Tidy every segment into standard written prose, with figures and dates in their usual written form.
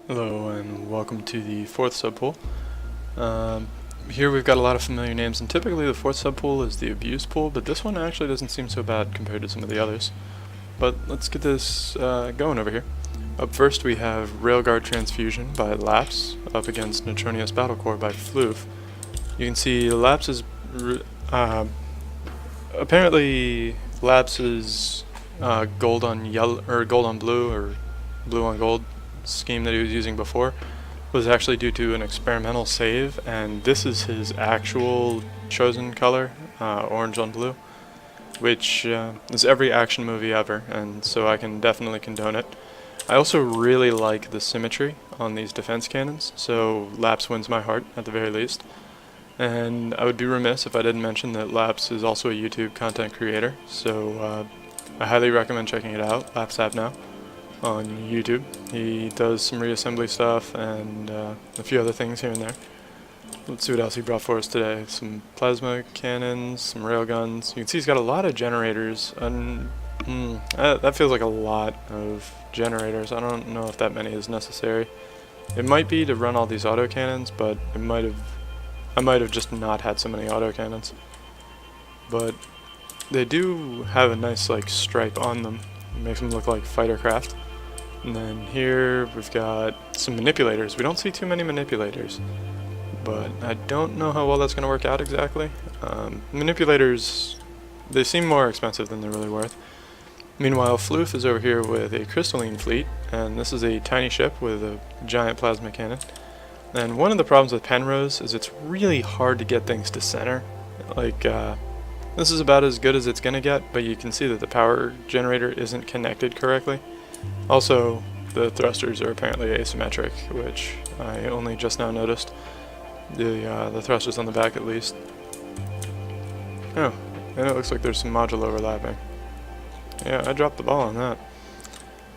Hello and welcome to the fourth subpool. Here we've got a lot of familiar names, and typically the fourth subpool is the abuse pool, but this one actually doesn't seem so bad compared to some of the others. But let's get this going over here. Up first we have Railguard Transfusion by Lapse up against Neutronius Battlecore by Floof. You can see Lapse is apparently Lapse's gold on yellow or gold on blue or blue on gold scheme that he was using before was actually due to an experimental save, and this is his actual chosen color, orange on blue, which is every action movie ever, and so I can definitely condone it. I also really like the symmetry on these defense cannons, so Lapse wins my heart at the very least. And I would be remiss if I didn't mention that Lapse is also a YouTube content creator, so I highly recommend checking it out, Lapse App Now, on YouTube. He does some reassembly stuff and a few other things here and there. Let's see what else he brought for us today. Some plasma cannons, some railguns. You can see he's got a lot of generators, and that feels like a lot of generators. I don't know if that many is necessary. It might be to run all these autocannons, but I might have just not had so many autocannons. But they do have a nice like stripe on them. It makes them look like fighter craft. And then here we've got some manipulators. We don't see too many manipulators, but I don't know how well that's going to work out exactly. Manipulators, they seem more expensive than they're really worth. Meanwhile, Floof is over here with a crystalline fleet, and this is a tiny ship with a giant plasma cannon. And one of the problems with Penrose is it's really hard to get things to center. Like, this is about as good as it's going to get, but you can see that the power generator isn't connected correctly. Also, the thrusters are apparently asymmetric, which I only just now noticed. The thrusters on the back at least. Oh, and it looks like there's some module overlapping. Yeah, I dropped the ball on that.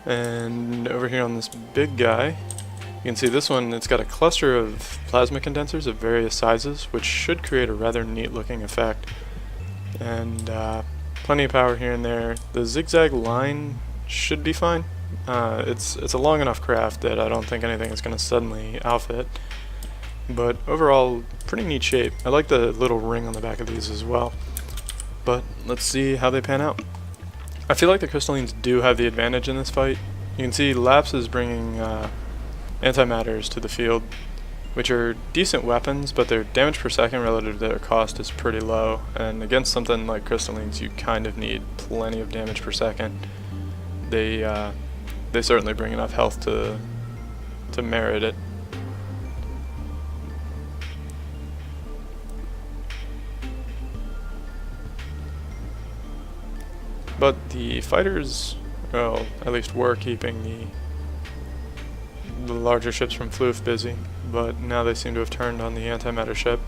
And over here on this big guy, you can see this one, it's got a cluster of plasma condensers of various sizes, which should create a rather neat looking effect. And plenty of power here and there. The zigzag line should be fine. It's a long enough craft that I don't think anything is going to suddenly outfit. But overall, pretty neat shape. I like the little ring on the back of these as well. But let's see how they pan out. I feel like the crystallines do have the advantage in this fight. You can see Lapse is bringing antimatters to the field, which are decent weapons, but their damage per second relative to their cost is pretty low, and against something like crystallines you kind of need plenty of damage per second. They certainly bring enough health to merit it. But the fighters, well, at least were keeping the larger ships from Floof busy, but now they seem to have turned on the antimatter ship,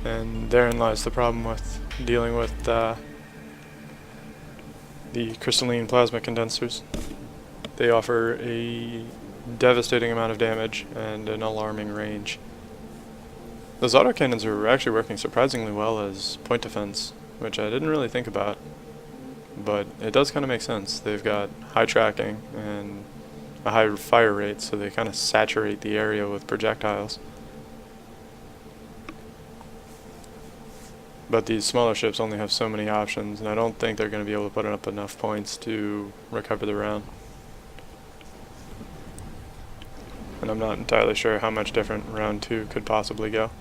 and therein lies the problem with dealing with the crystalline plasma condensers. They offer a devastating amount of damage and an alarming range. Those autocannons are actually working surprisingly well as point defense, which I didn't really think about, but it does kind of make sense. They've got high tracking and a high fire rate, so they kind of saturate the area with projectiles. But these smaller ships only have so many options, and I don't think they're going to be able to put up enough points to recover the round. And I'm not entirely sure how much different round 2 could possibly go.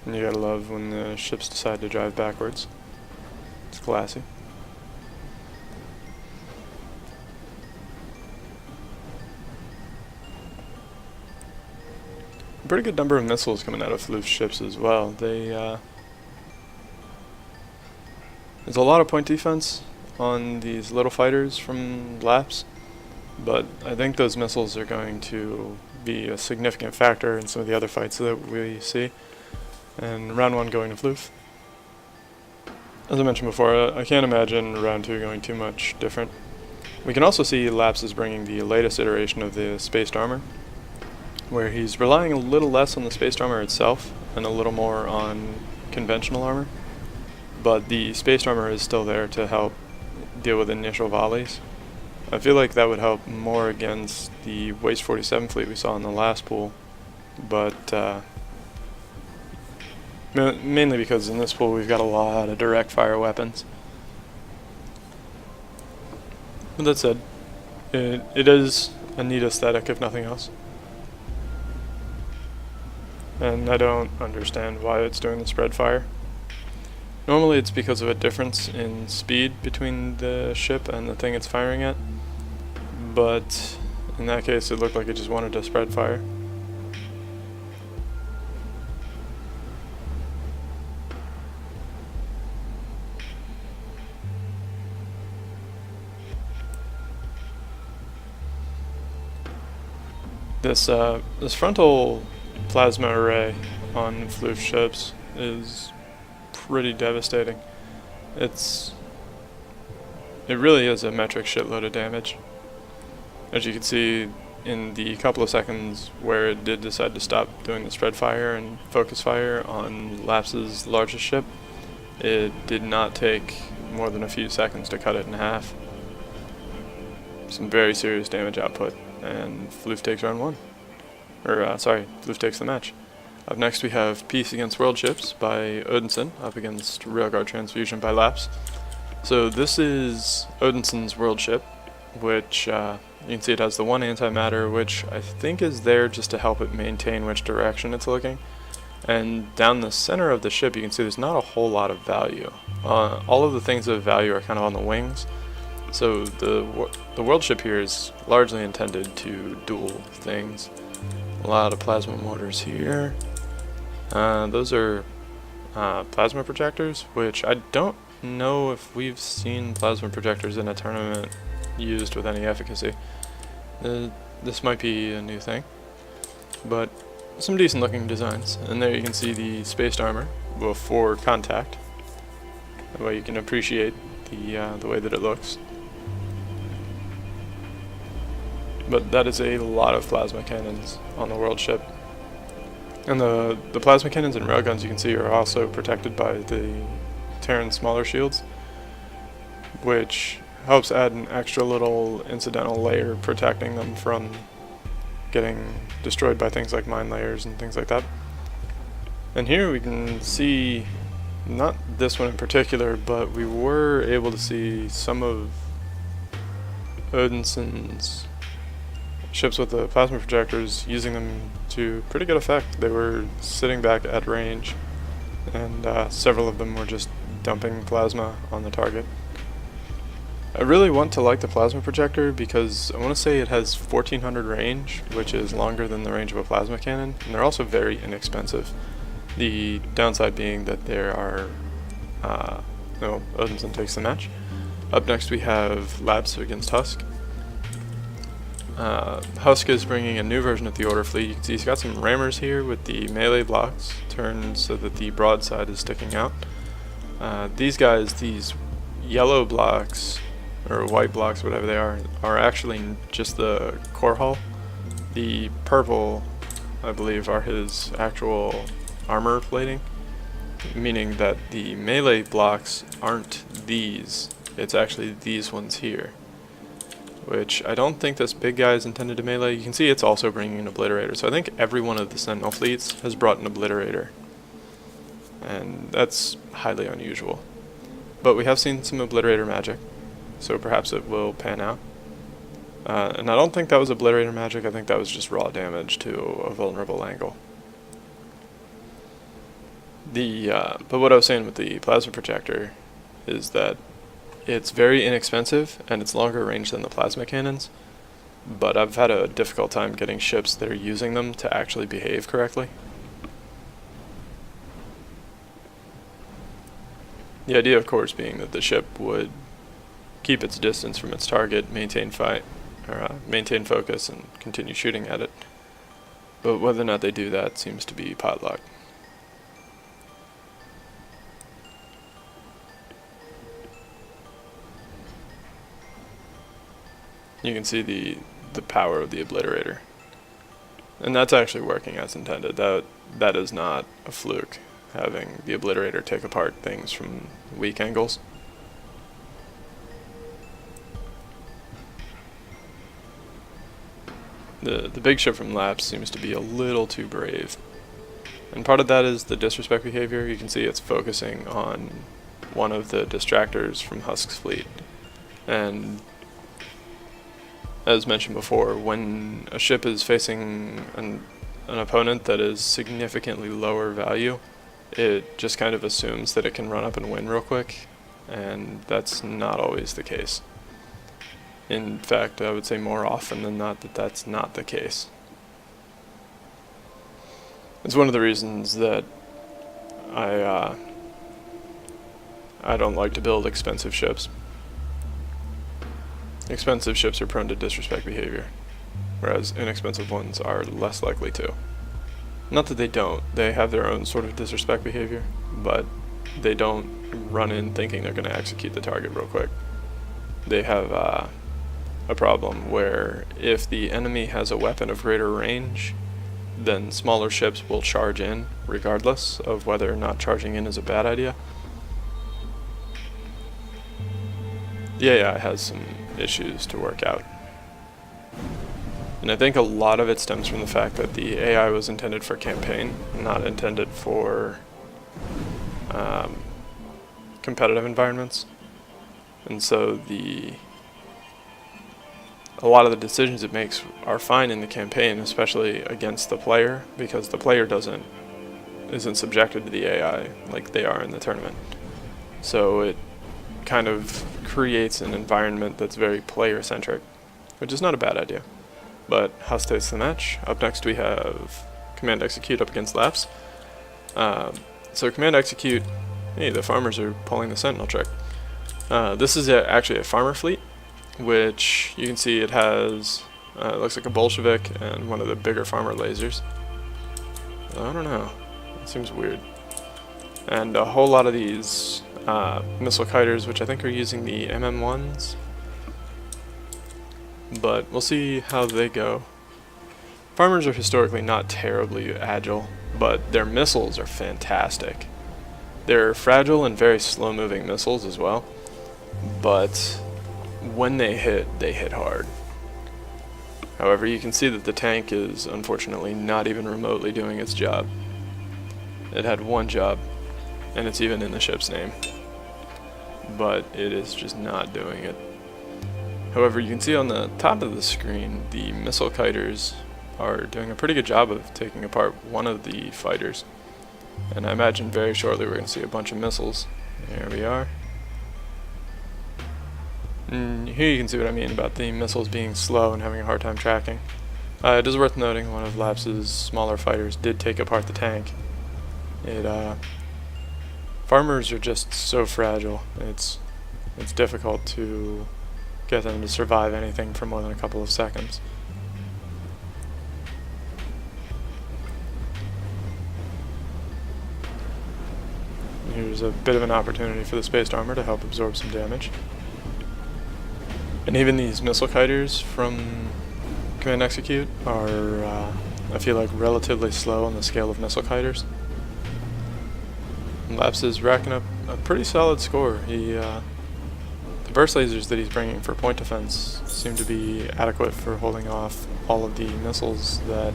And you gotta love when the ships decide to drive backwards. It's classy. A pretty good number of missiles coming out of Floof's ships as well. There's a lot of point defense on these little fighters from Lapse, but I think those missiles are going to be a significant factor in some of the other fights that we see. And round 1 going to Floof. As I mentioned before, I can't imagine round 2 going too much different. We can also see Lapse is bringing the latest iteration of the spaced armor, where he's relying a little less on the spaced armor itself and a little more on conventional armor. but the space armor is still there to help deal with initial volleys. I feel like that would help more against the Waste 47 fleet we saw in the last pool, but mainly because in this pool we've got a lot of direct fire weapons. But that said, it is a neat aesthetic if nothing else. And I don't understand why it's doing the spread fire. Normally it's because of a difference in speed between the ship and the thing it's firing at, but in that case it looked like it just wanted to spread fire. This frontal plasma array on Floof ships is pretty devastating. It really is a metric shitload of damage. As you can see in the couple of seconds where it did decide to stop doing the spread fire and focus fire on Laps's largest ship, it did not take more than a few seconds to cut it in half. Some very serious damage output, and Floof takes round one. Floof takes the match. Up next we have Peace Against World Ships by Odinson, up against Railguard Transfusion by Laps. So this is Odinson's world ship, which you can see it has the one antimatter, which I think is there just to help it maintain which direction it's looking. And down the center of the ship you can see there's not a whole lot of value. All of the things of value are kind of on the wings. So the world ship here is largely intended to duel things. A lot of plasma motors here. Those are plasma projectors, which I don't know if we've seen plasma projectors in a tournament used with any efficacy. This might be a new thing, but some decent looking designs. And there you can see the spaced armor before contact. That way you can appreciate the way that it looks. But that is a lot of plasma cannons on the world ship. And the plasma cannons and railguns you can see are also protected by the Terran smaller shields, which helps add an extra little incidental layer protecting them from getting destroyed by things like mine layers and things like that. And here we can see, not this one in particular, but we were able to see some of Odinson's ships with the plasma projectors using them to pretty good effect. They were sitting back at range, and several of them were just dumping plasma on the target. I really want to like the plasma projector because I want to say it has 1400 range, which is longer than the range of a plasma cannon, and they're also very inexpensive. The downside being that there are Odinson takes the match. Up next we have Labs against Husk. Husk is bringing a new version of the Order Fleet. You can see he's got some rammers here with the melee blocks turned so that the broadside is sticking out. These guys, these yellow blocks, or white blocks, whatever they are actually just the core hull. The purple, I believe, are his actual armor plating, meaning that the melee blocks aren't these, it's actually these ones here, which I don't think this big guy is intended to melee. You can see it's also bringing an obliterator, so I think every one of the Sentinel fleets has brought an obliterator, and that's highly unusual. But we have seen some obliterator magic, so perhaps it will pan out. And I don't think that was obliterator magic, I think that was just raw damage to a vulnerable angle. But what I was saying with the plasma projector is that it's very inexpensive and it's longer range than the plasma cannons, but I've had a difficult time getting ships that are using them to actually behave correctly. The idea, of course, being that the ship would keep its distance from its target, maintain focus, and continue shooting at it. But whether or not they do that seems to be potluck. You can see the power of the obliterator. And that's actually working as intended. That is not a fluke. having the Obliterator take apart things from weak angles. The big ship from Laps seems to be a little too brave. And part of that is the disrespect behavior. You can see it's focusing on one of the distractors from Husk's fleet. And as mentioned before, when a ship is facing an opponent that is significantly lower value, it just kind of assumes that it can run up and win real quick, and that's not always the case. In fact, I would say more often than not that that's not the case. It's one of the reasons that I don't like to build expensive ships. Expensive ships are prone to disrespect behavior, whereas inexpensive ones are less likely to. Not that they don't, they have their own sort of disrespect behavior, but they don't run in thinking they're going to execute the target real quick. They have a problem where if the enemy has a weapon of greater range, then smaller ships will charge in, regardless of whether or not charging in is a bad idea. The AI has some issues to work out. And I think a lot of it stems from the fact that the AI was intended for campaign, not intended for competitive environments. And so a lot of the decisions it makes are fine in the campaign, especially against the player, because the player isn't subjected to the AI like they are in the tournament. So it kind of creates an environment that's very player-centric, which is not a bad idea. But Husk takes the match. Up next we have Command Execute up against Laps. So Command Execute, hey, the farmers are pulling the Sentinel trick. This is actually a farmer fleet, which you can see it has, it looks like a Bolshevik and one of the bigger farmer lasers. I don't know, it seems weird. And a whole lot of these missile kiters, which I think are using the MM1s. But we'll see how they go. Farmers are historically not terribly agile, but their missiles are fantastic. They're fragile and very slow-moving missiles as well, but when they hit hard. However, you can see that the tank is unfortunately not even remotely doing its job. It had one job, and it's even in the ship's name, but it is just not doing it. However, you can see on the top of the screen, the missile kiters are doing a pretty good job of taking apart one of the fighters. And I imagine very shortly we're going to see a bunch of missiles. Here we are. And here you can see what I mean about the missiles being slow and having a hard time tracking. It is worth noting one of Laps' smaller fighters did take apart the tank. Farmers are just so fragile. It's difficult to get them to survive anything for more than a couple of seconds. Here's a bit of an opportunity for the spaced armor to help absorb some damage. And even these missile kiters from Command Execute are, I feel like, relatively slow on the scale of missile kiters. And Laps is racking up a pretty solid score. The burst lasers that he's bringing for point defense seem to be adequate for holding off all of the missiles that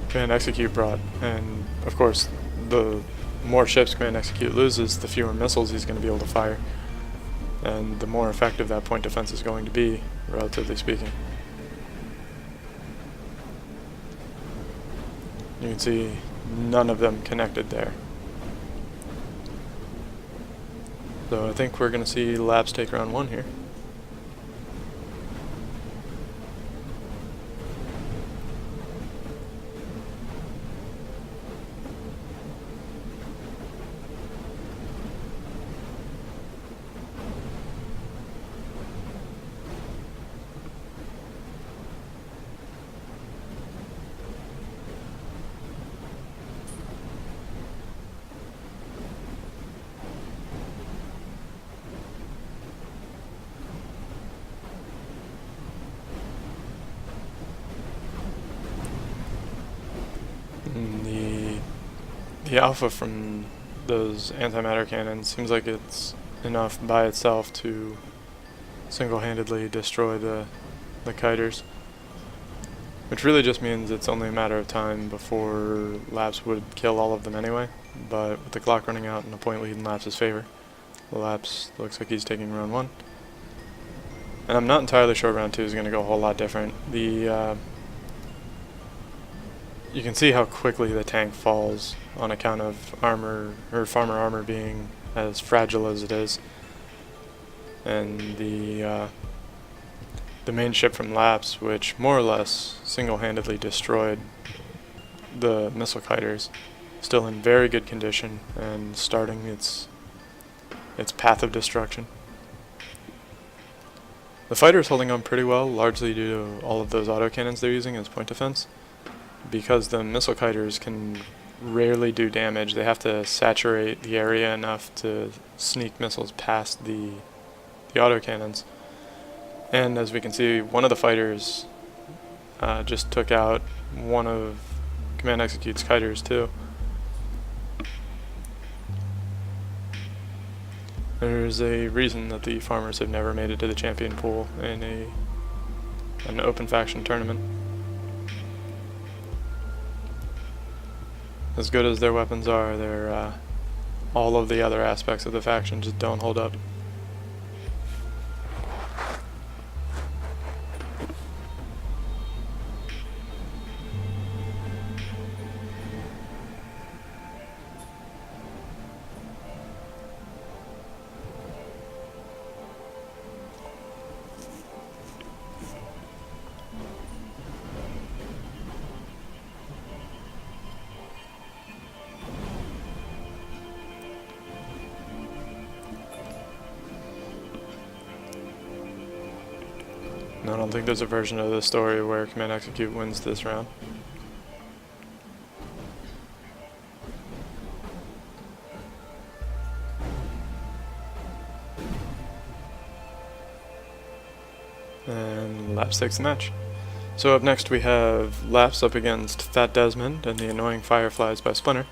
Command Execute brought. And of course, the more ships Command Execute loses, the fewer missiles he's going to be able to fire. And the more effective that point defense is going to be, relatively speaking. You can see none of them connected there. So I think we're going to see Laps take round one here. the alpha from those antimatter cannons seems like it's enough by itself to single-handedly destroy the kiters, which really just means it's only a matter of time before Laps would kill all of them anyway. But with the clock running out and a point lead in Laps' favor, Laps looks like he's taking round 1. And I'm not entirely sure round 2 is going to go a whole lot different. You can see how quickly the tank falls on account of armor, or farmer armor, being as fragile as it is. And the main ship from Laps, which more or less single-handedly destroyed the missile kiters, still in very good condition and starting its path of destruction. The fighter is holding on pretty well, largely due to all of those autocannons they're using as point defense. Because the missile kiters can rarely do damage, they have to saturate the area enough to sneak missiles past the autocannons. And as we can see, one of the fighters just took out one of Command Execute's kiters too. There's a reason that the farmers have never made it to the champion pool in an open faction tournament. As good as their weapons are, all of the other aspects of the faction just don't hold up. No, I don't think there's a version of the story where Command Execute wins this round. And Laps takes the match. So up next we have Laps up against Fat Desmond and the Annoying Fireflies by Splinter.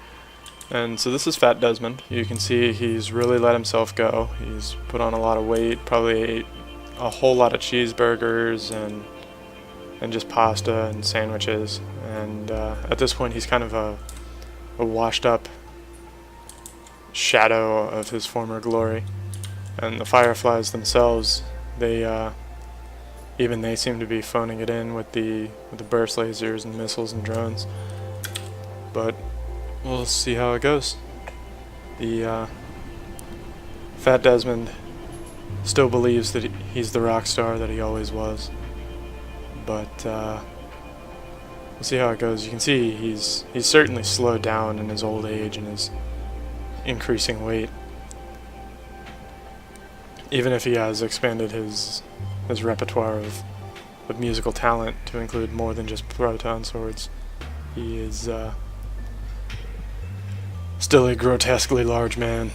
And so this is Fat Desmond. You can see he's really let himself go. He's put on a lot of weight, probably ate a whole lot of cheeseburgers and just pasta and sandwiches. And at this point he's kind of a washed up shadow of his former glory. And the Fireflies themselves, even they seem to be phoning it in with the burst lasers and missiles and drones. But we'll see how it goes. The Fat Desmond still believes that he's the rock star that he always was, but we'll see how it goes. You can see he's certainly slowed down in his old age and his increasing weight, even if he has expanded his repertoire of musical talent to include more than just proton swords. He is still a grotesquely large man.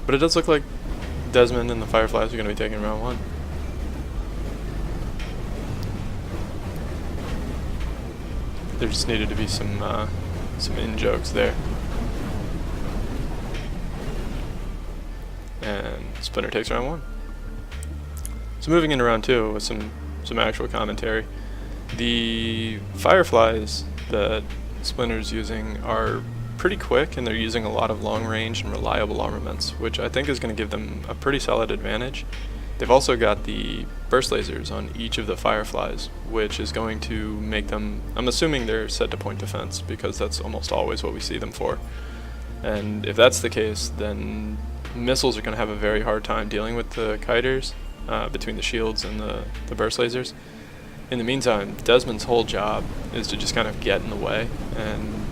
But it does look like Desmond and the Fireflies are going to be taking round 1. There just needed to be some in-jokes there. And Splinter takes round 1. So moving into round 2 with some actual commentary. The Fireflies that Splinter's using are pretty quick, and they're using a lot of long-range and reliable armaments, which I think is going to give them a pretty solid advantage. They've also got the burst lasers on each of the Fireflies, which is going to make them, I'm assuming they're set to point defense, because that's almost always what we see them for. And if that's the case, then missiles are going to have a very hard time dealing with the kiters between the shields and the burst lasers. In the meantime, Desmond's whole job is to just kind of get in the way and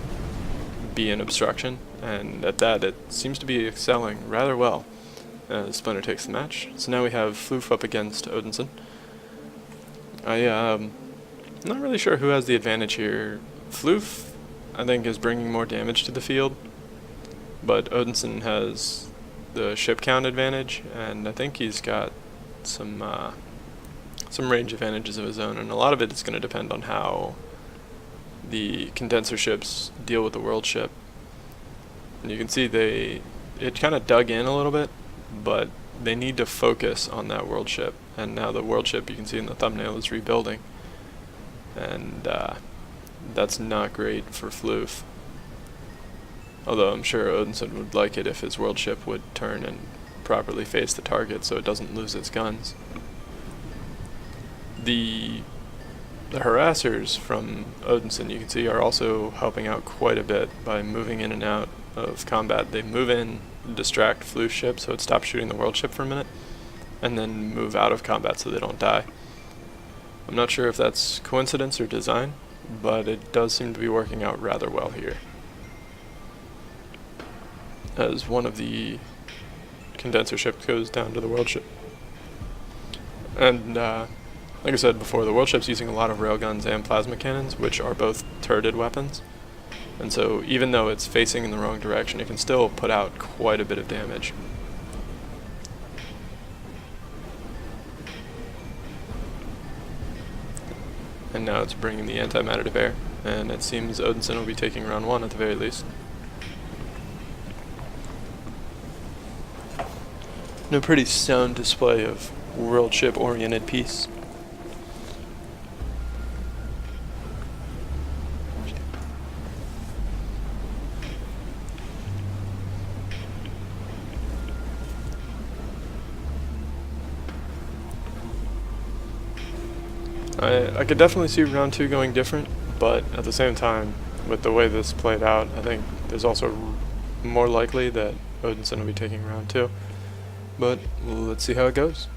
be an obstruction, and at that it seems to be excelling rather well. Splinter takes the match. So now we have Floof up against Odinson. I'm not really sure who has the advantage here. Floof, I think, is bringing more damage to the field, but Odinson has the ship count advantage, and I think he's got some some range advantages of his own, and a lot of it is going to depend on how the condenser ships deal with the world ship. And you can see it kind of dug in a little bit, but they need to focus on that world ship. And now the world ship, you can see in the thumbnail, is rebuilding, and that's not great for Floof. Although I'm sure Odinson would like it if his world ship would turn and properly face the target so it doesn't lose its guns. The harassers from Odinson, you can see, are also helping out quite a bit by moving in and out of combat. They move in, distract Floof's ship so it stops shooting the world ship for a minute, and then move out of combat so they don't die. I'm not sure if that's coincidence or design, but it does seem to be working out rather well here, as one of the condenser ships goes down to the world ship. And like I said before, the world ship's using a lot of railguns and plasma cannons, which are both turreted weapons. And so even though it's facing in the wrong direction, it can still put out quite a bit of damage. And now it's bringing the antimatter to bear, and it seems Odinson will be taking round 1 at the very least. And a pretty sound display of world ship oriented peace. I could definitely see round 2 going different, but at the same time, with the way this played out, I think there's also more likely that Odinson will be taking round 2. But let's see how it goes.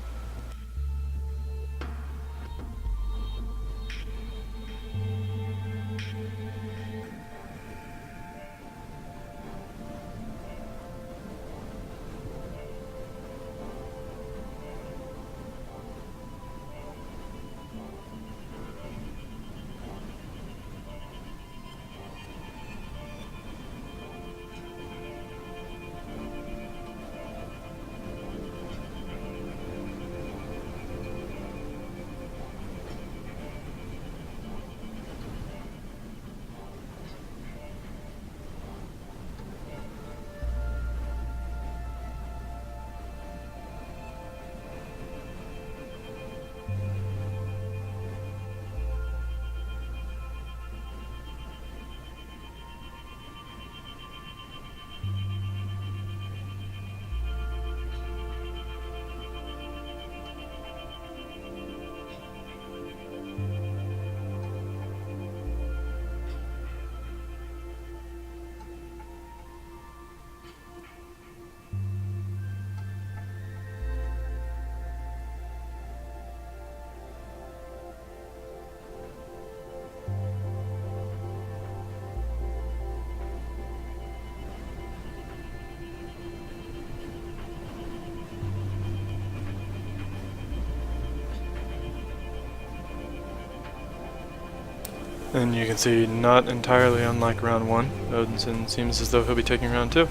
And you can see, not entirely unlike round 1, Odinson seems as though he'll be taking round 2.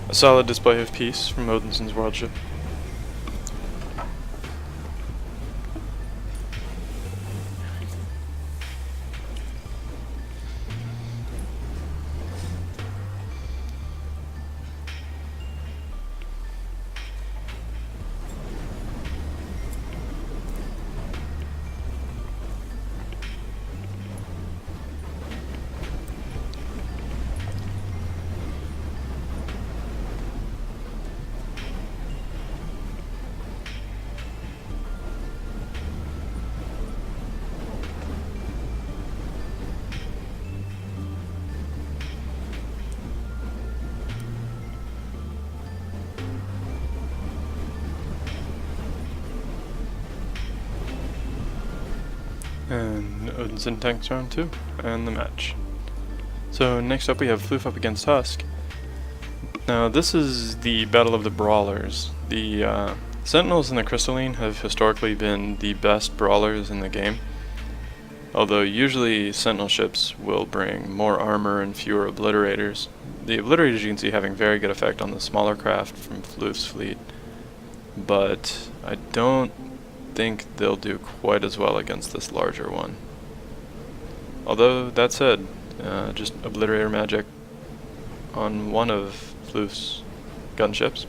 A solid display of peace from Odinson's world ship. And Odinson tanks round 2, and the match. So next up we have Floof up against Husk. Now this is the Battle of the Brawlers. The Sentinels and the Crystalline have historically been the best brawlers in the game. Although usually Sentinel ships will bring more armor and fewer obliterators. The obliterators you can see having very good effect on the smaller craft from Floof's fleet, but I don't think they'll do quite as well against this larger one. Although, that said, just obliterator magic on one of Floof's gunships.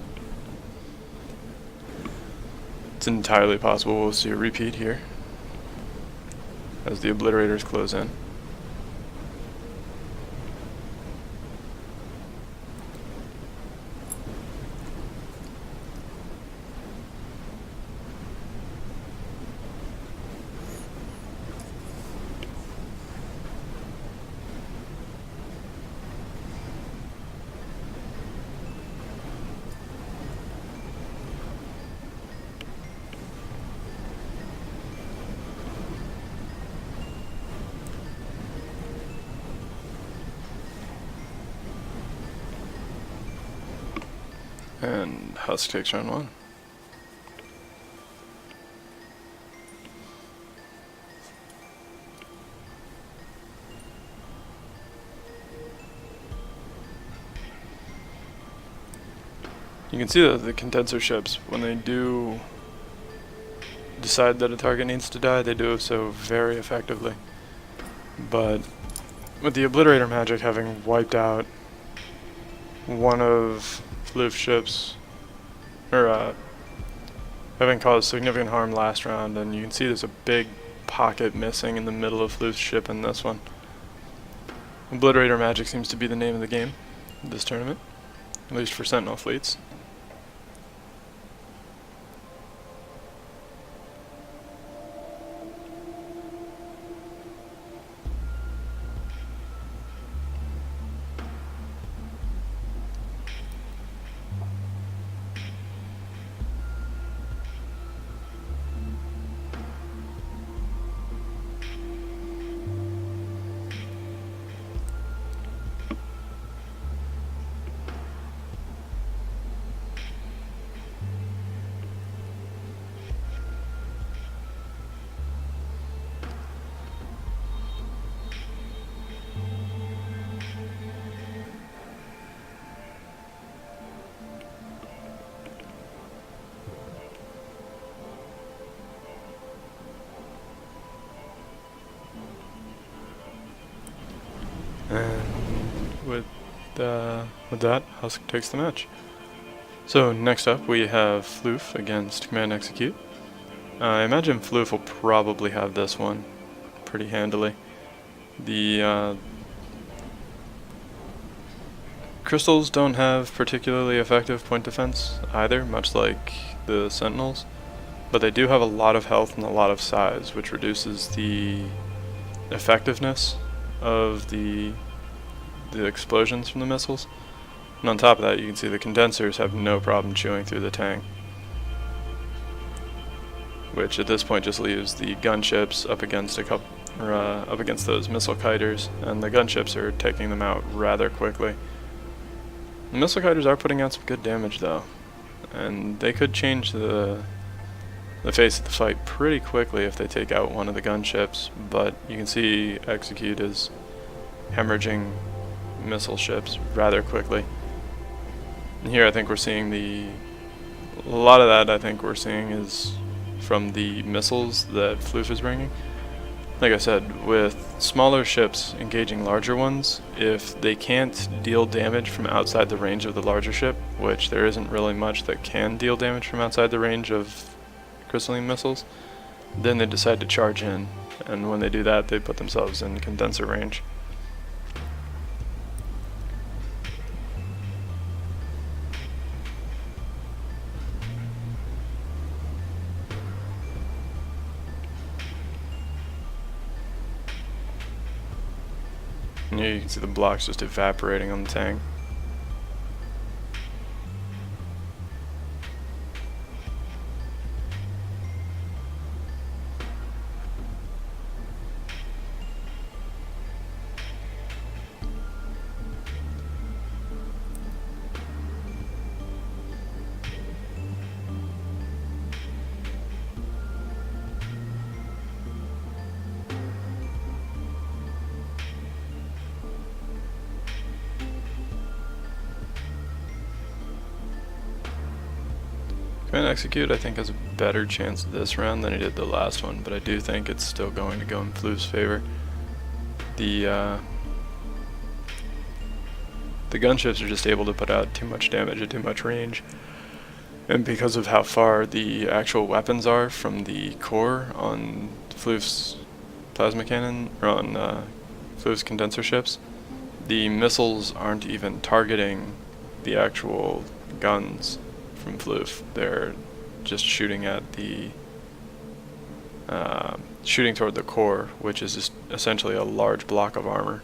It's entirely possible we'll see a repeat here as the obliterators close in. And Husk takes round one. You can see that the condenser ships, when they do decide that a target needs to die, they do so very effectively. But with the obliterator magic having wiped out one of Floof's ships, or having caused significant harm last round, and you can see there's a big pocket missing in the middle of Floof's ship in this one. Obliterator magic seems to be the name of the game this tournament, at least for Sentinel fleets. And with that, Husk takes the match. So next up we have Floof against Command Execute. I imagine Floof will probably have this one pretty handily. The crystals don't have particularly effective point defense either, much like the Sentinels, but they do have a lot of health and a lot of size, which reduces the effectiveness of the explosions from the missiles. And on top of that, you can see the condensers have no problem chewing through the Tang, which at this point just leaves the gunships up against up against those missile kiters, and the gunships are taking them out rather quickly. The missile kiters are putting out some good damage though, and they could change the face of the fight pretty quickly if they take out one of the gunships, but you can see Execute is hemorrhaging missile ships rather quickly. And here I think we're seeing a lot of that I think we're seeing is from the missiles that Floof is bringing. Like I said, with smaller ships engaging larger ones, if they can't deal damage from outside the range of the larger ship, which there isn't really much that can deal damage from outside the range of crystalline missiles, then they decide to charge in, and when they do that, they put themselves in condenser range. And here you can see the blocks just evaporating on the Tang. Command Execute, I think, has a better chance this round than he did the last one, but I do think it's still going to go in Floof's favor. The gunships are just able to put out too much damage at too much range, and because of how far the actual weapons are from the core on Floof's plasma cannon, or on Floof's condenser ships, the missiles aren't even targeting the actual guns from Floof. They're just shooting at the shooting toward the core, which is just essentially a large block of armor.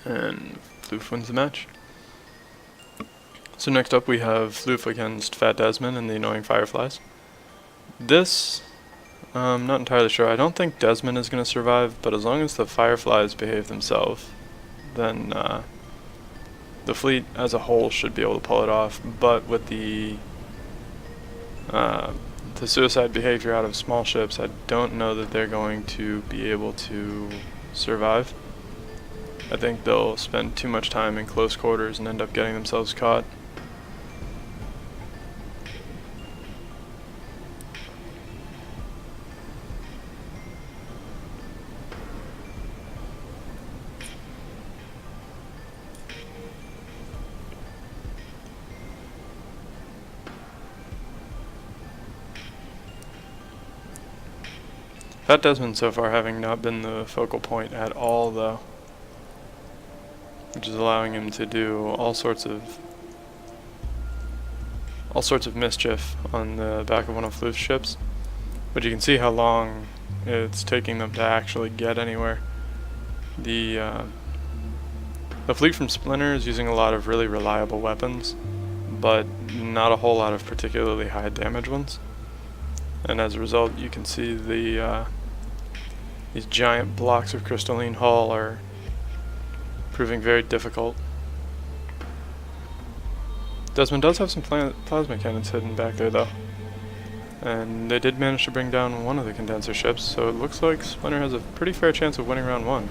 And Floof wins the match. So next up we have Floof against Fat Desmond and the Annoying Fireflies. This, I'm not entirely sure. I don't think Desmond is going to survive, but as long as the Fireflies behave themselves, then the fleet as a whole should be able to pull it off. But with the suicide behavior out of small ships, I don't know that they're going to be able to survive. I think they'll spend too much time in close quarters and end up getting themselves caught. Fat Desmond so far having not been the focal point at all, though, which is allowing him to do all sorts of mischief on the back of one of Floof's ships. But you can see how long it's taking them to actually get anywhere. The fleet from Splinter is using a lot of really reliable weapons, but not a whole lot of particularly high damage ones. And as a result, you can see these giant blocks of crystalline hull are proving very difficult. Desmond does have some plasma cannons hidden back there, though, and they did manage to bring down one of the condenser ships, so it looks like Splinter has a pretty fair chance of winning round one.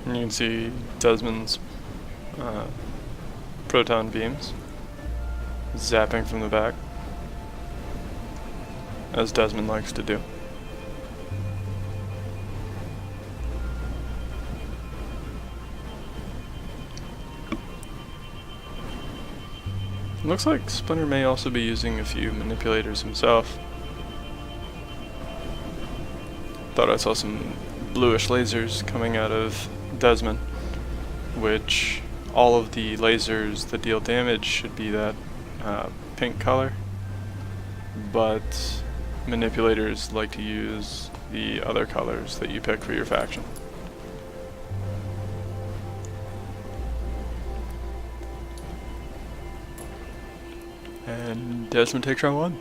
And you can see Desmond's proton beams zapping from the back, as Desmond likes to do. Looks like Splinter may also be using a few manipulators himself. Thought I saw some bluish lasers coming out of Desmond, which all of the lasers that deal damage should be that pink color, but manipulators like to use the other colors that you pick for your faction. And Desmond takes round one.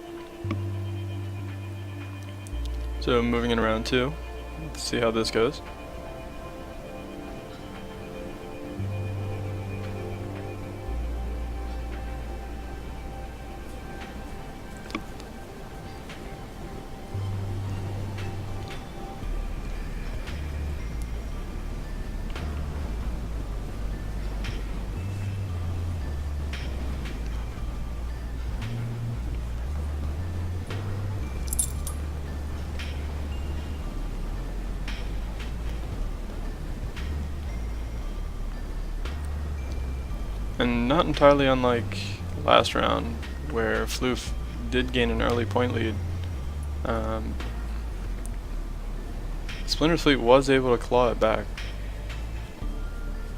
So moving in round two, let's see how this goes. And not entirely unlike last round, where Floof did gain an early point lead, Splinter's fleet was able to claw it back.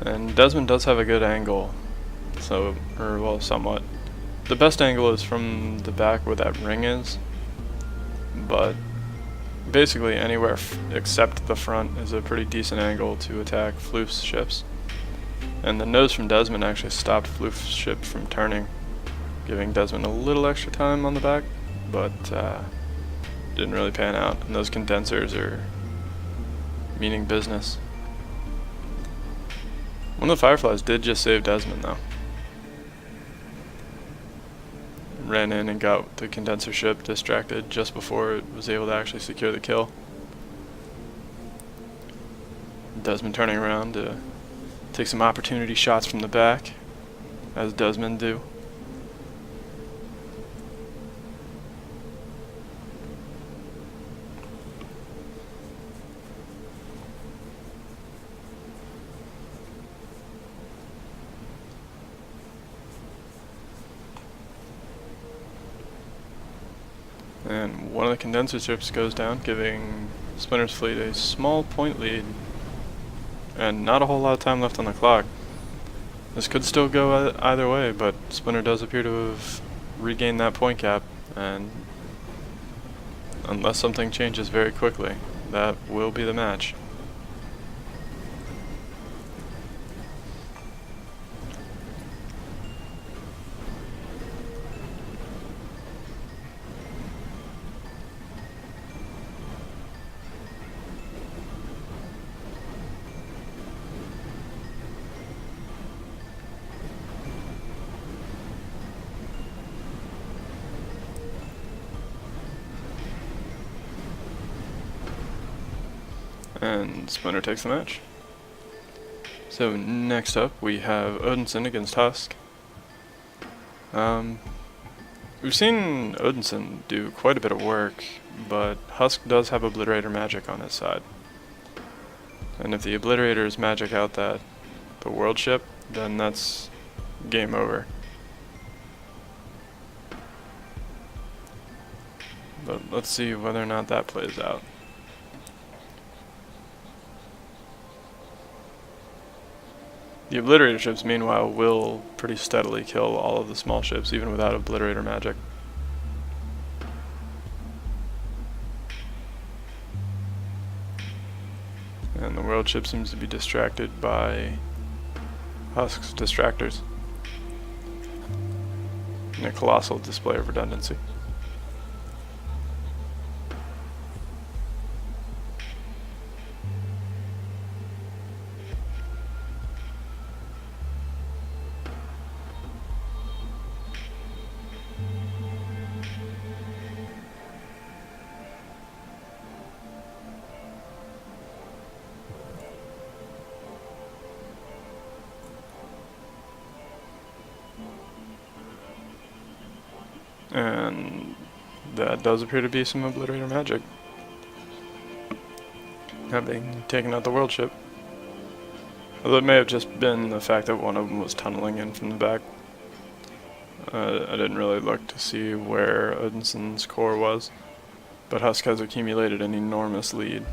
And Desmond does have a good angle, so, or well, somewhat. The best angle is from the back where that ring is, but basically anywhere except the front is a pretty decent angle to attack Floof's ships. And the nose from Desmond actually stopped Floof's ship from turning, giving Desmond a little extra time on the back, but didn't really pan out. And those condensers are meaning business. One of the Fireflies did just save Desmond though. Ran in and got the condenser ship distracted just before it was able to actually secure the kill. Desmond turning around to take some opportunity shots from the back, as Desmond do. And one of the condenser ships goes down, giving Splinter's fleet a small point lead. And not a whole lot of time left on the clock. This could still go either way, but Splinter does appear to have regained that point gap, and unless something changes very quickly, that will be the match. And Splinter takes the match. So next up we have Odinson against Husk. We've seen Odinson do quite a bit of work, but Husk does have Obliterator magic on his side. And if the Obliterators magic out the world ship, then that's game over. But let's see whether or not that plays out. The Obliterator ships, meanwhile, will pretty steadily kill all of the small ships, even without Obliterator magic. And the world ship seems to be distracted by Husk's distractors. And a colossal display of redundancy. And that does appear to be some Obliterator magic, having taken out the world ship. Although it may have just been the fact that one of them was tunneling in from the back. I didn't really look to see where Odinson's core was, but Husk has accumulated an enormous lead.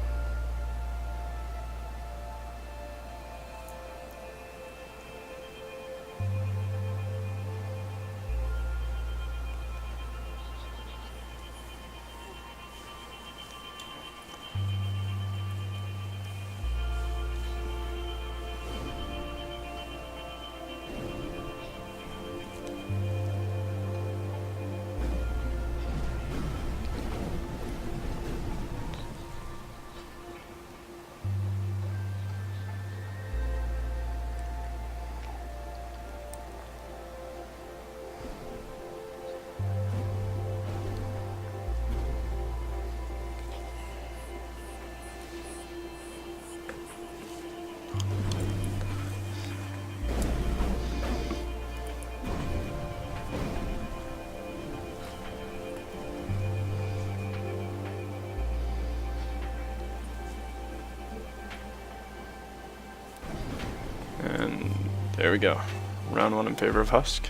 And there we go. Round one in favor of Husk.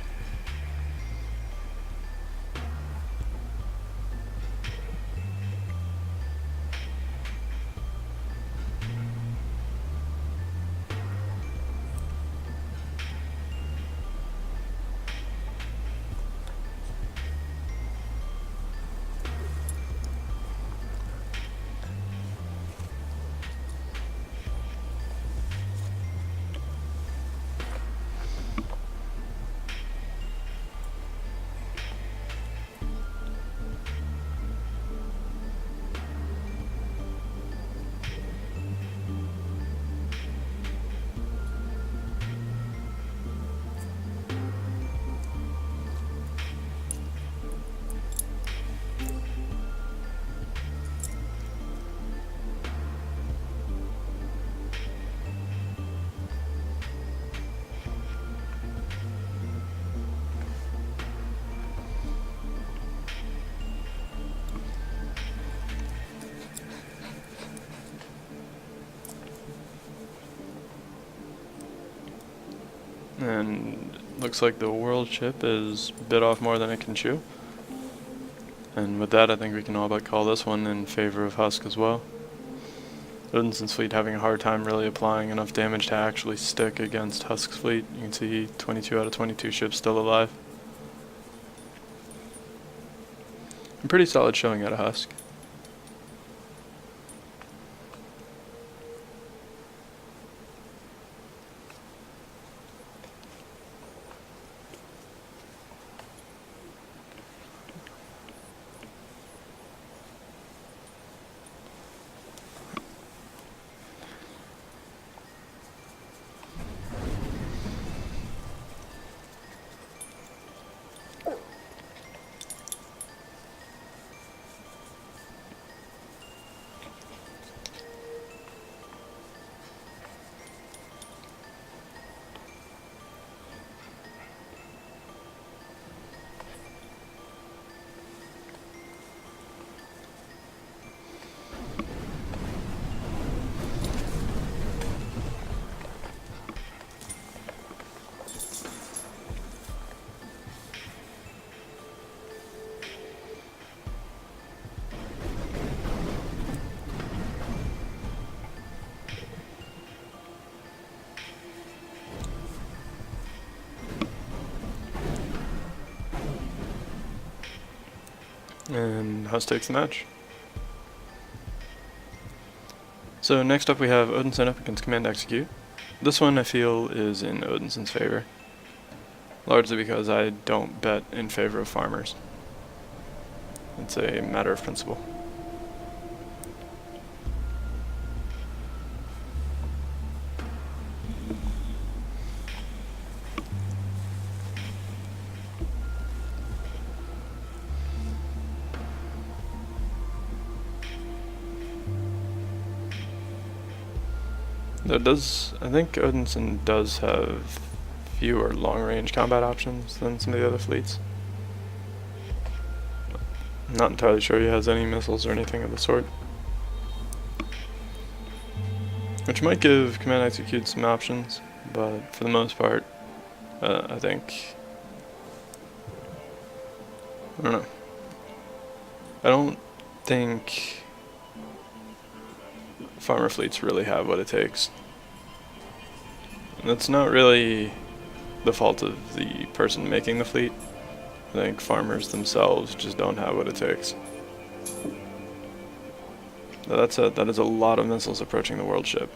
And looks like the world ship is bit off more than it can chew. And with that, I think we can all but call this one in favor of Husk as well. Odinson's fleet having a hard time really applying enough damage to actually stick against Husk's fleet. You can see 22 out of 22 ships still alive. A pretty solid showing out of Husk. And Husk takes the match. So next up we have Odinson up against Command Execute. This one I feel is in Odinson's favor, largely because I don't bet in favor of farmers. It's a matter of principle. I think Odinson does have fewer long-range combat options than some of the other fleets. I'm not entirely sure he has any missiles or anything of the sort, which might give Command Execute some options, but for the most part, I don't know. I don't think farmer fleets really have what it takes. And that's not really the fault of the person making the fleet. I think farmers themselves just don't have what it takes. That is a lot of missiles approaching the world ship.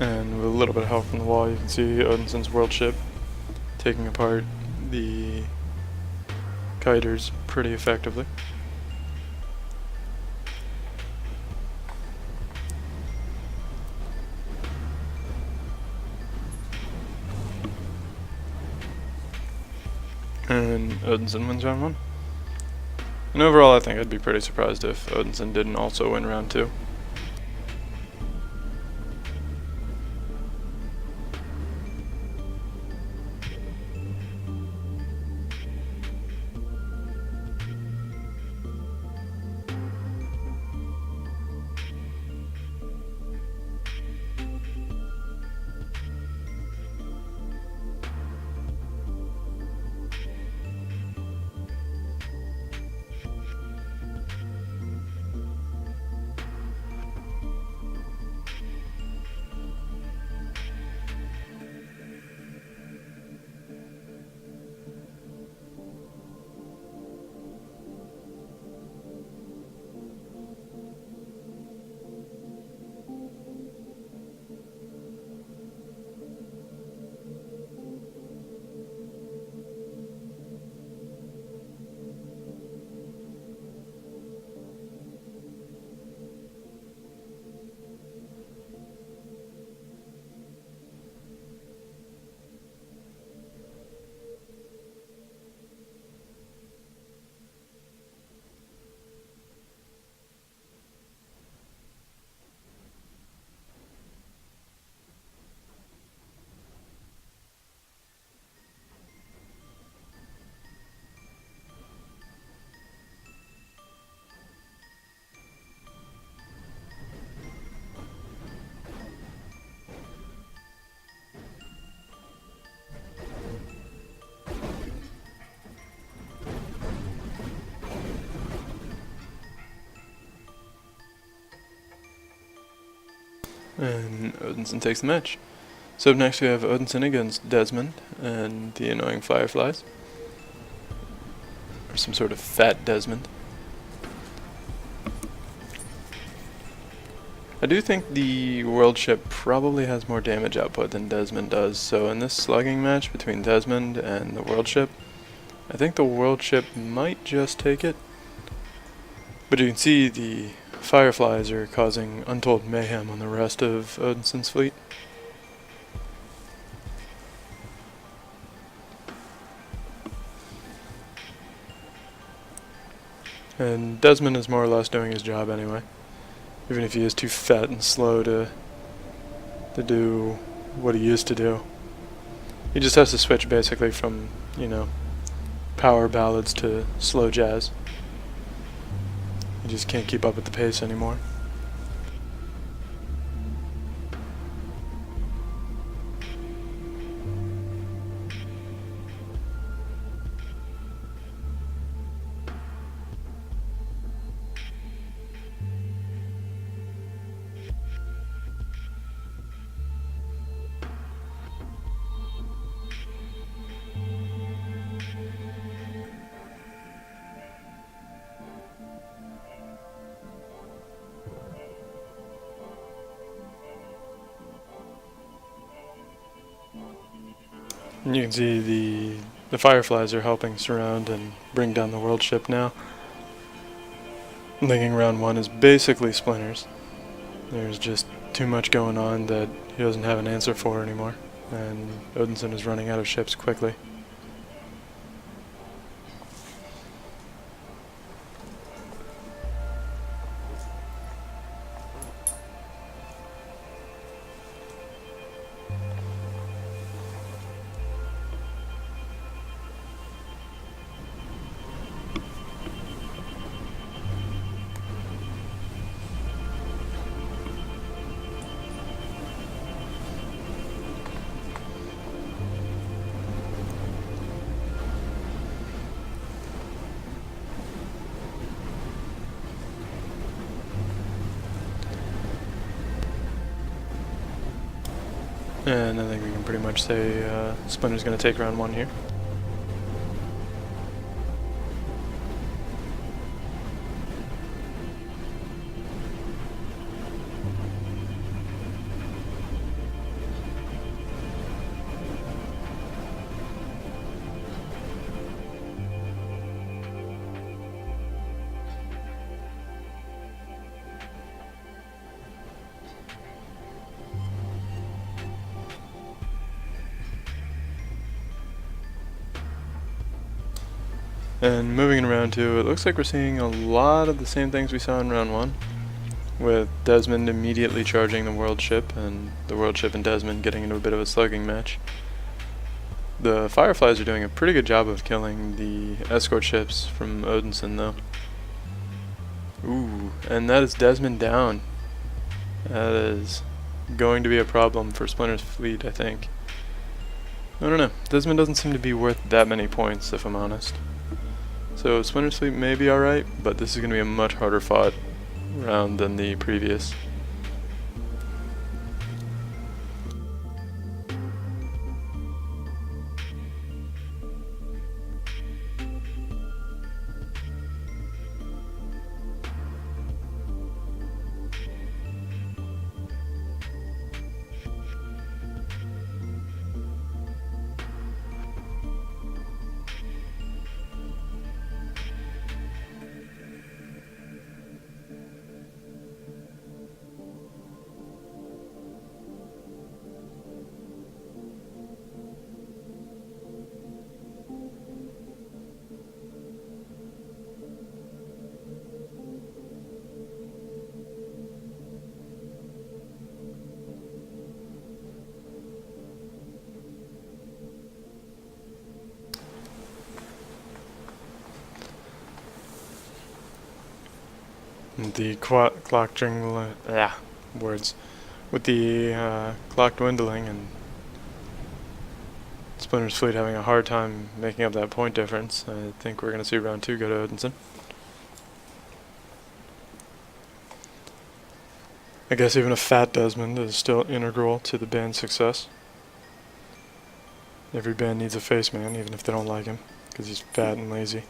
And with a little bit of help from the wall, you can see Odinson's world ship taking apart the kiters pretty effectively. And Odinson wins round 1. And overall, I think I'd be pretty surprised if Odinson didn't also win round 2. and Odinson takes the match. So up next we have Odinson against Desmond and the annoying Fireflies. Or some sort of fat Desmond. I do think the world ship probably has more damage output than Desmond does, so in this slugging match between Desmond and the world ship, I think the world ship might just take it. But you can see the Fireflies are causing untold mayhem on the rest of Odinson's fleet. And Desmond is more or less doing his job anyway. Even if he is too fat and slow to do what he used to do. He just has to switch basically from, you know, power ballads to slow jazz. He just can't keep up with the pace anymore. And you can see the Fireflies are helping surround and bring down the world ship now. Linking round 1 is basically splinters. There's just too much going on that he doesn't have an answer for anymore, and Odinson is running out of ships quickly. And I think we can pretty much say Splinter's going to take round 1 here. And moving in round 2, it looks like we're seeing a lot of the same things we saw in round 1, with Desmond immediately charging the world ship, and the world ship and Desmond getting into a bit of a slugging match. The Fireflies are doing a pretty good job of killing the escort ships from Odinson, though. Ooh, and that is Desmond down. That is going to be a problem for Splinter's fleet, I think. I don't know. Desmond doesn't seem to be worth that many points, if I'm honest. So Splinter's fleet may be alright, but this is going to be a much harder fought round than the previous. The clock dwindling, with the clock dwindling and Splinter's fleet having a hard time making up that point difference, I think we're going to see round 2 go to Odinson. I guess even a fat Desmond is still integral to the band's success. Every band needs a face man, even if they don't like him, because he's fat and lazy.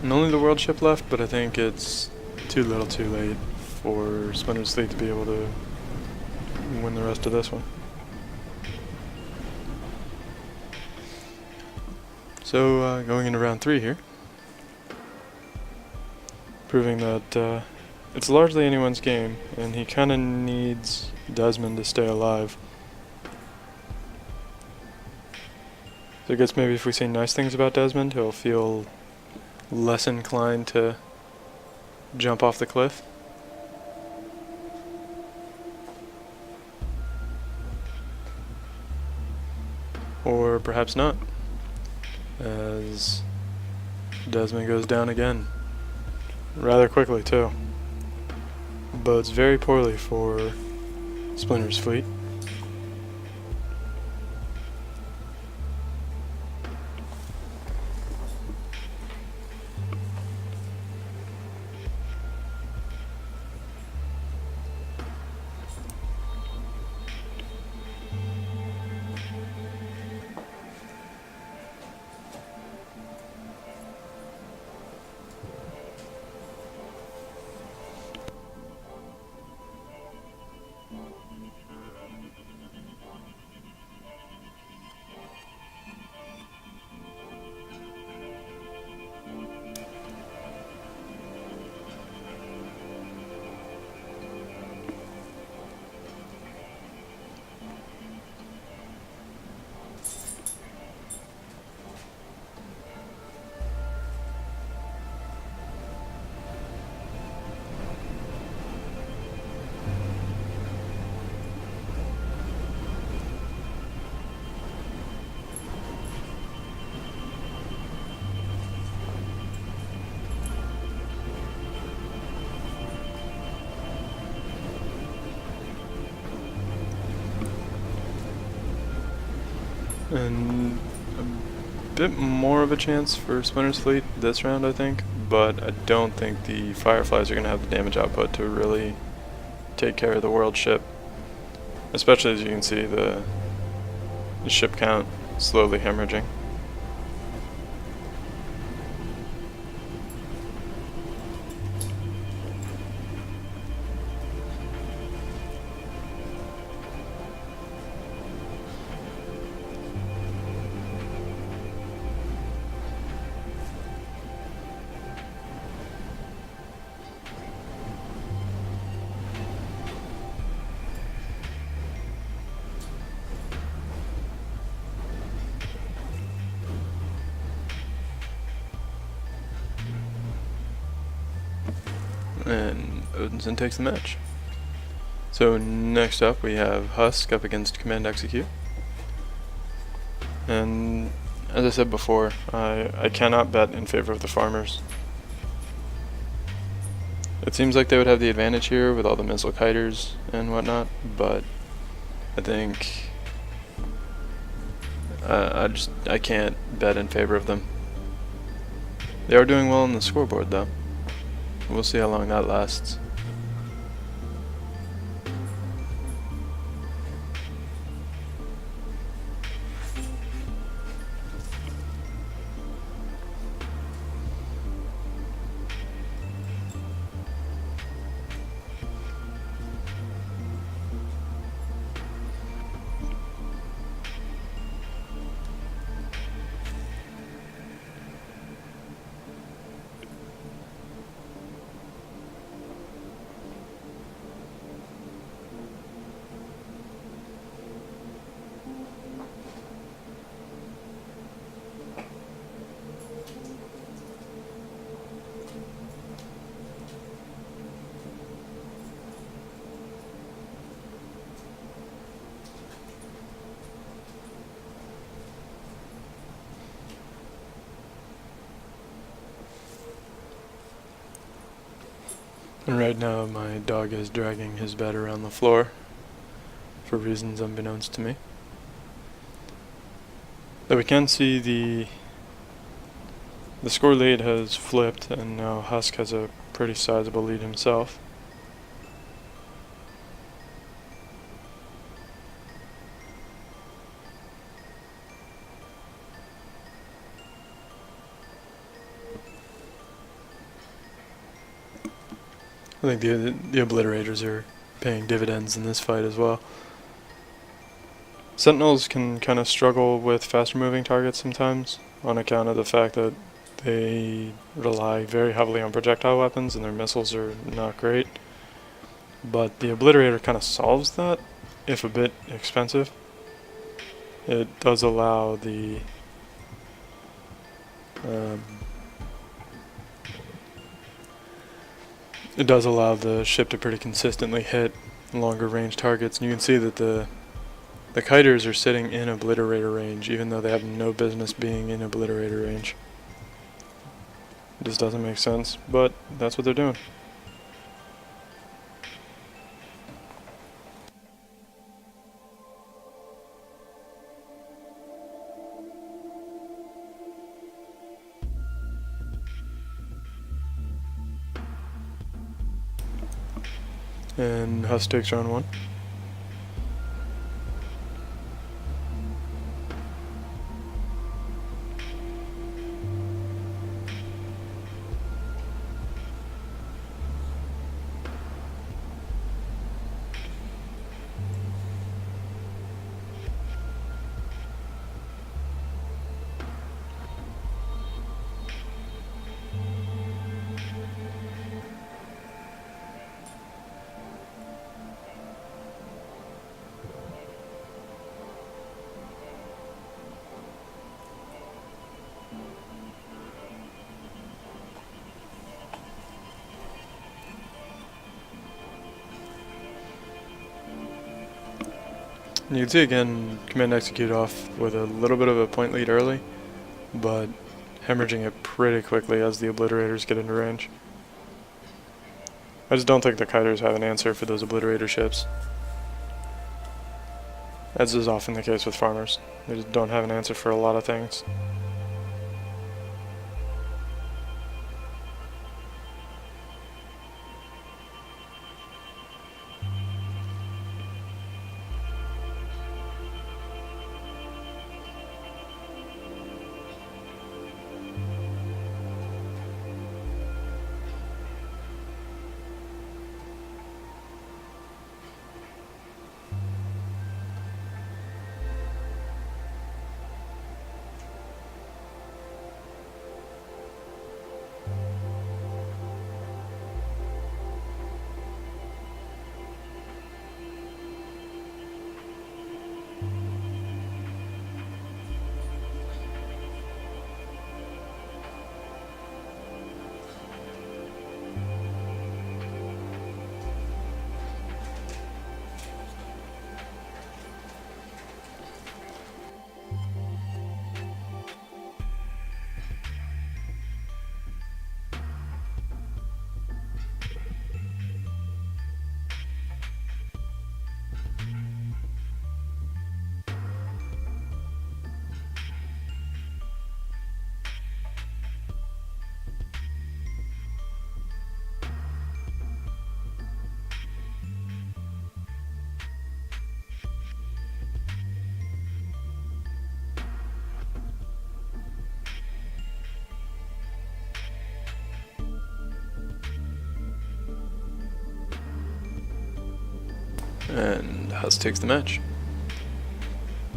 And only the world ship left, but I think it's too little too late for Splinter's Fleet to be able to win the rest of this one. So going into round 3 here, proving that it's largely anyone's game, and he kind of needs Desmond to stay alive. So I guess maybe if we say nice things about Desmond, he'll feel less inclined to jump off the cliff. Or perhaps not, as Desmond goes down again, rather quickly too. Bodes very poorly for Splinter's fleet. And a bit more of a chance for Splinter's fleet this round, I think, but I don't think the Fireflies are going to have the damage output to really take care of the world ship. Especially as you can see the ship count slowly hemorrhaging. And Odinson takes the match. So next up we have Husk up against Command Execute. And as I said before, I cannot bet in favor of the farmers. It seems like they would have the advantage here with all the missile kiters and whatnot, but I think I can't bet in favor of them. They are doing well on the scoreboard though. We'll see how long that lasts. And right now my dog is dragging his bed around the floor for reasons unbeknownst to me. Though we can see the score lead has flipped, and now Husk has a pretty sizable lead himself. I think the Obliterators are paying dividends in this fight as well. Sentinels can kind of struggle with faster moving targets sometimes on account of the fact that they rely very heavily on projectile weapons and their missiles are not great. But the Obliterator kind of solves that, if a bit expensive. It does allow the ship to pretty consistently hit longer range targets, and you can see that the kiters are sitting in Obliterator range even though they have no business being in Obliterator range. It just doesn't make sense, but that's what they're doing. And Husk takes round one. You can see again, Command Execute off with a little bit of a point lead early, but hemorrhaging it pretty quickly as the Obliterators get into range. I just don't think the Kiters have an answer for those Obliterator ships. As is often the case with farmers. They just don't have an answer for a lot of things. And Husk takes the match.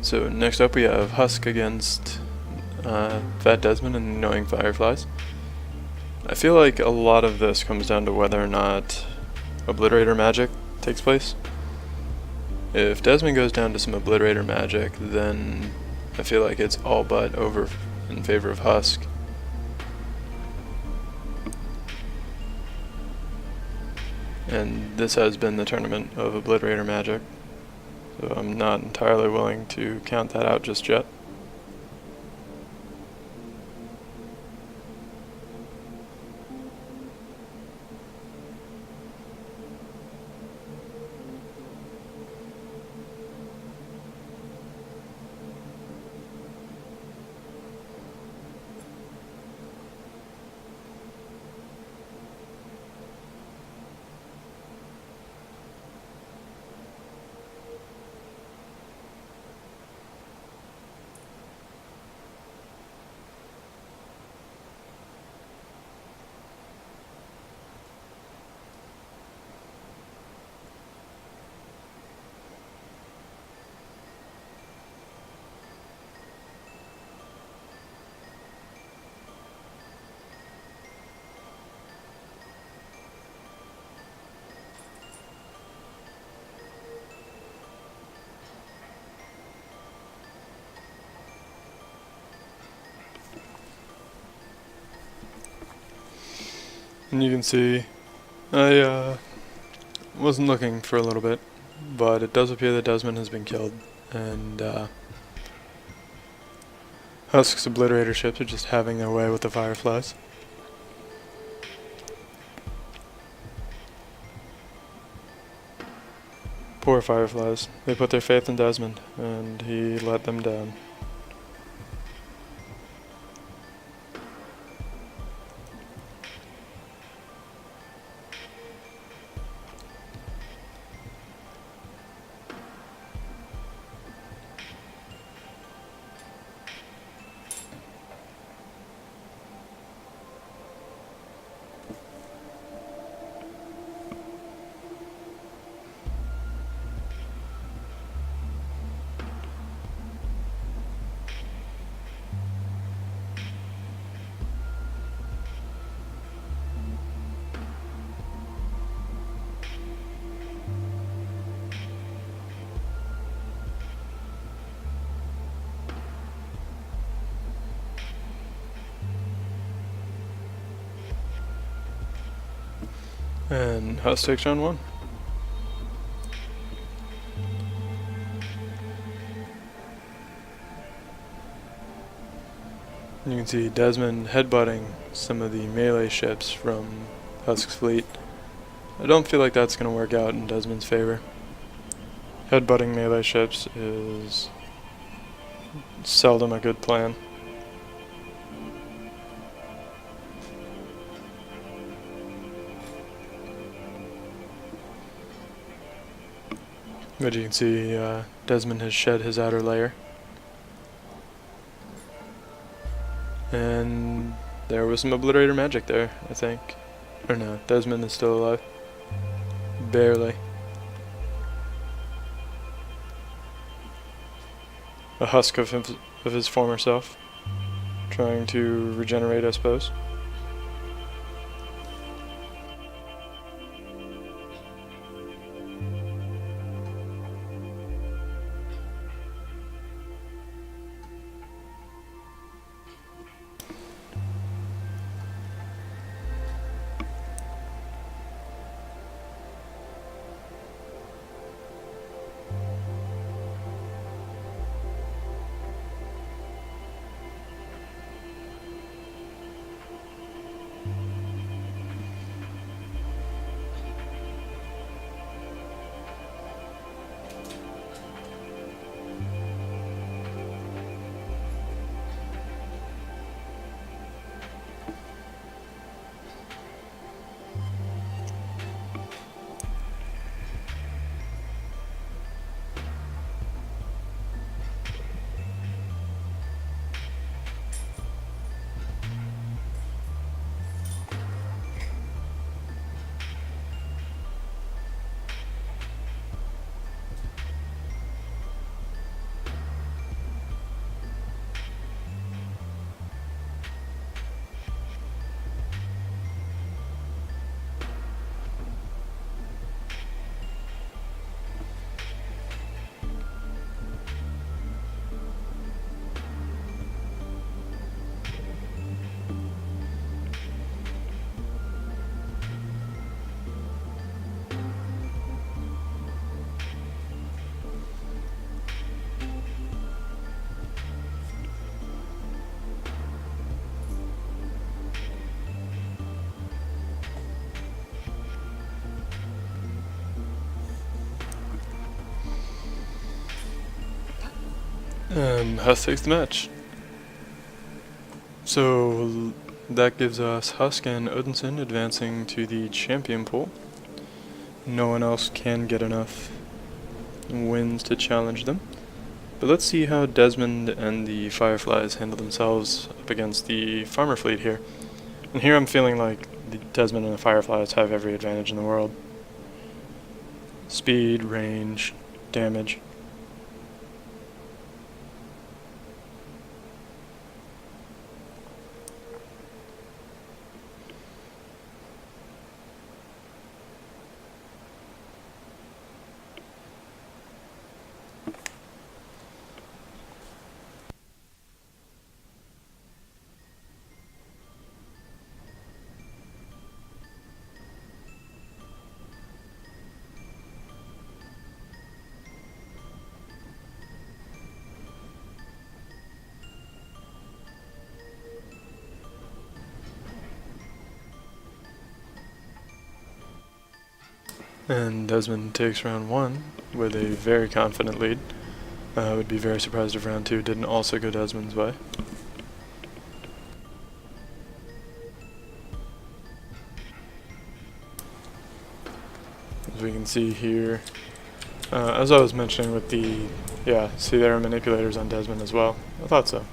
So next up we have Husk against Fat Desmond and Annoying Fireflies. I feel like a lot of this comes down to whether or not Obliterator magic takes place. If Desmond goes down to some Obliterator magic, then I feel like it's all but over in favor of Husk. And this has been the tournament of Obliterator magic, so I'm not entirely willing to count that out just yet. And you can see I wasn't looking for a little bit, but it does appear that Desmond has been killed, and Husk's obliterator ships are just having their way with the Fireflies. Poor Fireflies. They put their faith in Desmond, and he let them down. And Husk takes round 1. You can see Desmond headbutting some of the melee ships from Husk's fleet. I don't feel like that's going to work out in Desmond's favor. Headbutting melee ships is seldom a good plan. But you can see Desmond has shed his outer layer. And there was some obliterator magic there, I think. Or no, Desmond is still alive. Barely. A husk of his former self. Trying to regenerate, I suppose. Husk takes the match. So that gives us Husk and Odinson advancing to the champion pool. No one else can get enough wins to challenge them. But let's see how Desmond and the Fireflies handle themselves up against the farmer fleet here. And here I'm feeling like the Desmond and the Fireflies have every advantage in the world. Speed, range, damage. And Desmond takes round 1 with a very confident lead. Would be very surprised if round 2 didn't also go Desmond's way. As we can see here, as I was mentioning with the, see there are manipulators on Desmond as well. I thought so.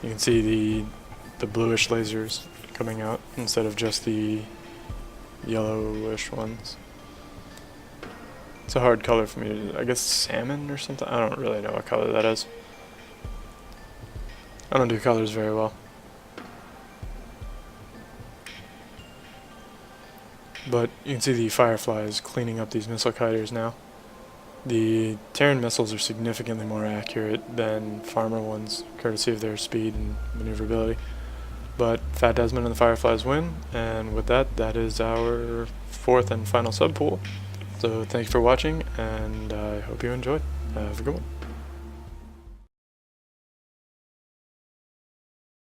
You can see the bluish lasers coming out instead of just the yellowish ones. It's a hard color for me to, I guess salmon or something? I don't really know what color that is. I don't do colors very well. But you can see the Fireflies cleaning up these missile kiters now. The Terran missiles are significantly more accurate than Farmer ones, courtesy of their speed and maneuverability. But Fat Desmond and the Fireflies win, and with that, that is our 4th and final sub pool. So thank you for watching, and I hope you enjoyed. Have a good one.